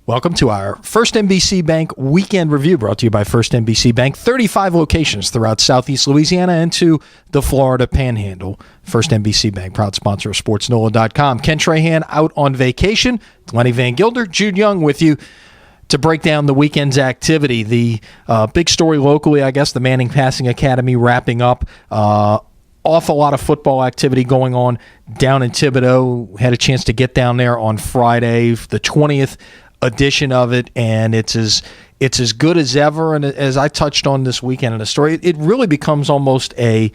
Welcome to our First NBC Bank Weekend Review, brought to you by First NBC Bank. 35 locations throughout Southeast Louisiana and to the Florida Panhandle. First NBC Bank, proud sponsor of SportsNOLA.com. Ken Trahan out on vacation. Lenny Vangilder, Jude Young with you to break down the weekend's activity. The big story locally, I guess, the Manning Passing Academy wrapping up. Awful lot of football activity going on down in Thibodaux. Had a chance to get down there on Friday, the 20th edition of it, and it's as good as ever. And as I touched on this weekend in a story, it really becomes almost a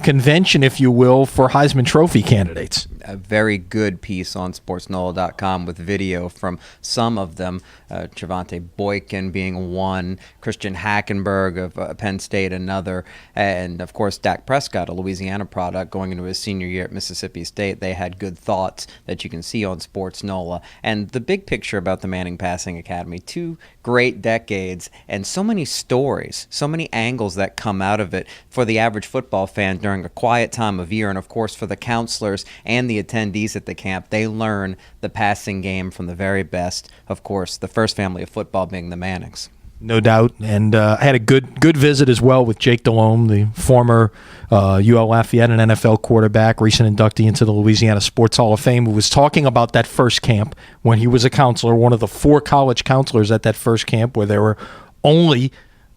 convention, if you will, for Heisman Trophy candidates. A very good piece on SportsNOLA.com with video from some of them. Javante Boykin being one, Christian Hackenberg of Penn State another, and of course Dak Prescott, a Louisiana product, going into his senior year at Mississippi State. They had good thoughts that you can see on SportsNOLA. And the big picture about the Manning Passing Academy, 2 great decades and so many stories, so many angles that come out of it for the average football fan during a quiet time of year, and of course for the counselors and the attendees at the camp. They learn the passing game from the very best. Of course, the first family of football being the Mannings. No doubt. And I had a good visit as well with Jake Delhomme, the former UL Lafayette and NFL quarterback, recent inductee into the Louisiana Sports Hall of Fame, who was talking about that first camp when he was a counselor, one of the 4 college counselors at that first camp, where there were only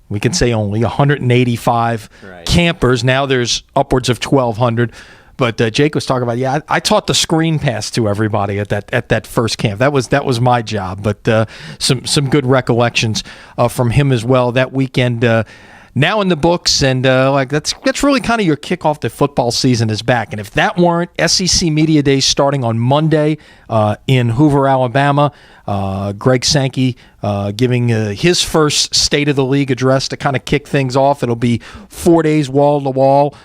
185 campers. Now there's upwards of 1,200. But Jake was talking about, I taught the screen pass to everybody at that first camp. That was my job. But some good recollections from him as well that weekend. Now in the books, and that's really kind of your kickoff to football season is back. And if that weren't SEC Media Days starting on Monday in Hoover, Alabama, Greg Sankey giving his first State of the League address to kind of kick things off. It'll be 4 days wall to wall.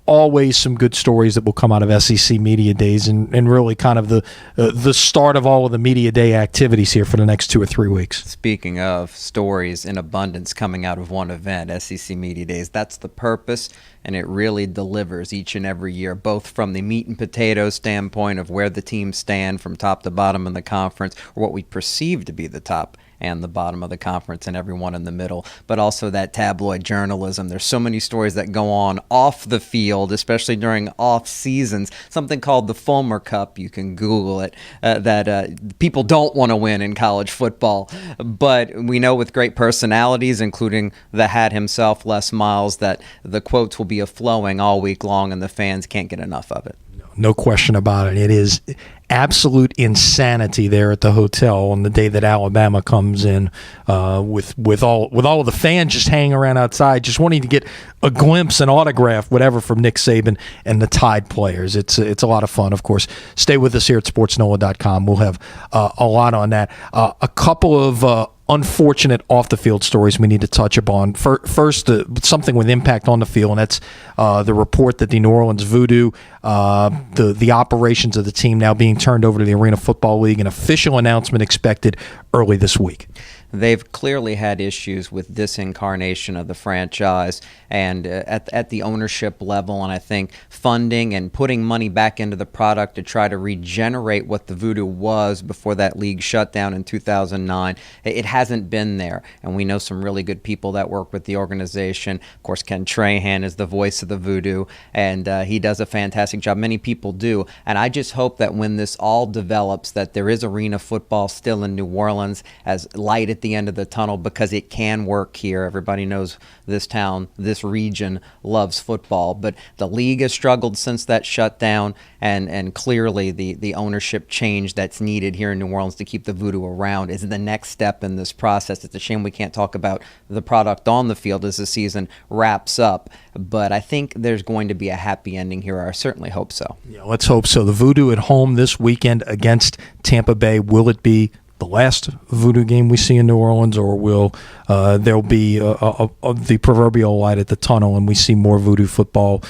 Always some good stories that will come out of SEC Media Days, and really kind of the start of all of the Media Day activities here for the next 2 or 3 weeks. Speaking of stories in abundance coming out of one event, SEC Media Days, that's the purpose, and it really delivers each and every year, both from the meat and potatoes standpoint of where the teams stand from top to bottom in the conference, or what we perceive to be the top and the bottom of the conference and everyone in the middle, but also that tabloid journalism. There's so many stories that go on off the field, especially during off seasons, something called the Fulmer Cup. You can Google it, that people don't want to win in college football. But we know with great personalities, including the Hat himself, Les Miles, that the quotes will be flowing all week long and the fans can't get enough of it. No question about it. It is absolute insanity there at the hotel on the day that Alabama comes in, with all of the fans just hanging around outside, just wanting to get a glimpse, an autograph, whatever, from Nick Saban and the Tide players. It's a lot of fun. Of course, stay with us here at SportsNOLA.com. We'll have a lot on that. A couple of unfortunate off-the-field stories we need to touch upon. First, something with impact on the field, and that's the report that the New Orleans Voodoo, the operations of the team now being turned over to the Arena Football League, an official announcement expected early this week. They've clearly had issues with this incarnation of the franchise and at the ownership level, and I think funding and putting money back into the product to try to regenerate what the Voodoo was before that league shut down in 2009. It hasn't been there, and we know some really good people that work with the organization. Of course, Ken Trahan is the voice of the Voodoo, and he does a fantastic job. Many people do, and I just hope that when this all develops, that there is arena football still in New Orleans as light at the end of the tunnel, because it can work here. Everybody knows this town, this region loves football, but the league has struggled since that shutdown, and clearly the ownership change that's needed here in New Orleans to keep the Voodoo around is the next step in this process. It's a shame we can't talk about the product on the field as the season wraps up, but I think there's going to be a happy ending here. I certainly hope so. Yeah, let's hope so. The Voodoo at home this weekend against Tampa Bay. Will it be the last Voodoo game we see in New Orleans, or will there'll be the proverbial light at the tunnel and we see more Voodoo football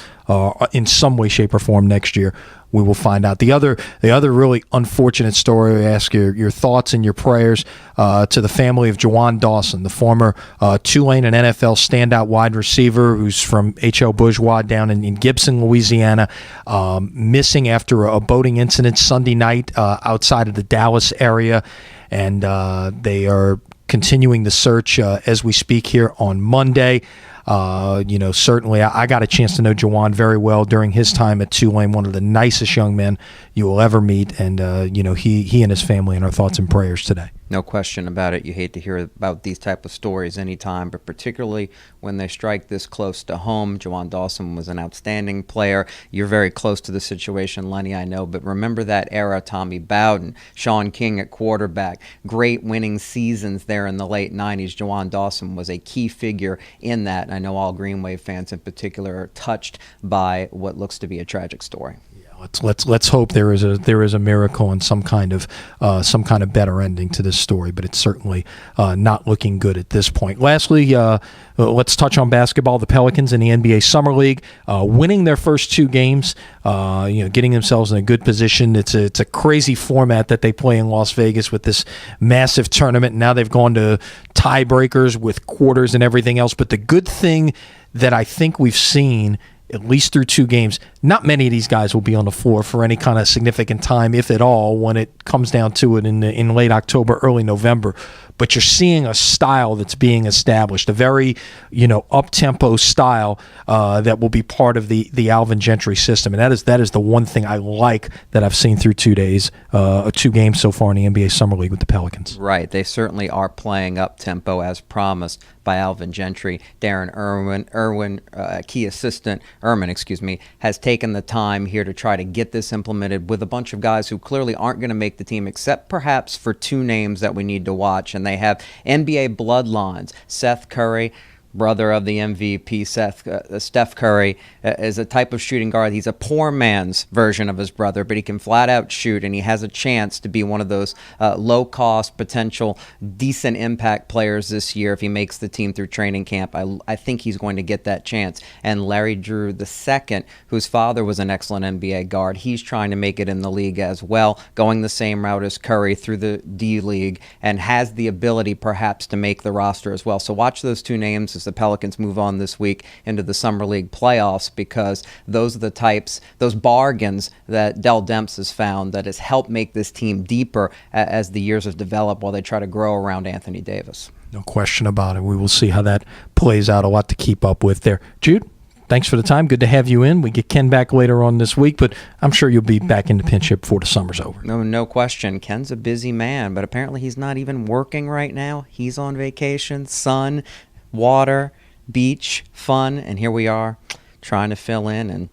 in some way, shape, or form next year. We will find out. The other really unfortunate story, I ask your thoughts and your prayers to the family of Juwan Dawson, the former Tulane and NFL standout wide receiver who's from H.L. Bourgeois down in Gibson, Louisiana, missing after a boating incident Sunday night outside of the Dallas area. And they are continuing the search as we speak here on Monday. Certainly I got a chance to know Juwan very well during his time at Tulane, one of the nicest young men you will ever meet. And, he and his family in our thoughts and prayers today. No question about it. You hate to hear about these type of stories anytime, but particularly when they strike this close to home. Juwan Dawson was an outstanding player. You're very close to the situation, Lenny, I know, but remember that era, Tommy Bowden, Sean King at quarterback, great winning seasons there in the late 90s. Juwan Dawson was a key figure in that. And I know all Green Wave fans in particular are touched by what looks to be a tragic story. Let's hope there is a miracle and some kind of better ending to this story, but it's certainly not looking good at this point. Lastly, let's touch on basketball. The Pelicans in the NBA Summer League, winning their first 2 games, getting themselves in a good position. It's a crazy format that they play in Las Vegas with this massive tournament. Now they've gone to tiebreakers with quarters and everything else. But the good thing that I think we've seen, at least through 2 games, not many of these guys will be on the floor for any kind of significant time, if at all, when it comes down to it in late October, early November. But you're seeing a style that's being established, a very up-tempo style that will be part of the Alvin Gentry system. And that is the one thing I like that I've seen through 2 days, 2 games so far in the NBA Summer League with the Pelicans. Right. They certainly are playing up-tempo as promised by Alvin Gentry. Darren Erwin, key assistant, Erman, has taken the time here to try to get this implemented with a bunch of guys who clearly aren't going to make the team, except perhaps for 2 names that we need to watch. And they have NBA bloodlines. Seth Curry, brother of the MVP, Steph Curry, is a type of shooting guard. He's a poor man's version of his brother, but he can flat out shoot, and he has a chance to be one of those low-cost, potential, decent impact players this year if he makes the team through training camp. I think he's going to get that chance. And Larry Drew II, whose father was an excellent NBA guard, he's trying to make it in the league as well, going the same route as Curry through the D-League, and has the ability perhaps to make the roster as well. So watch those 2 names as the Pelicans move on this week into the Summer League playoffs, because those are the types, those bargains that Dell Demps has found that has helped make this team deeper as the years have developed while they try to grow around Anthony Davis. No question about it. We will see how that plays out. A lot to keep up with there. Jude, thanks for the time. Good to have you in. We get Ken back later on this week, but I'm sure you'll be back in the pinch hit before the summer's over. No question. Ken's a busy man, but apparently he's not even working right now. He's on vacation, sun, water, beach, fun, and here we are trying to fill in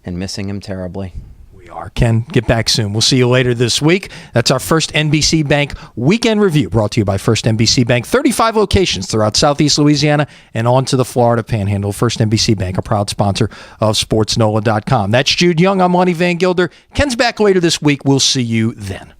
and missing him terribly. We are. Ken, get back soon. We'll see you later this week. That's our First NBC Bank Weekend Review, brought to you by First NBC Bank. 35 locations throughout Southeast Louisiana and on to the Florida Panhandle. First NBC Bank, a proud sponsor of SportsNola.com. That's Jude Young. I'm Lenny Vangilder. Ken's back later this week. We'll see you then.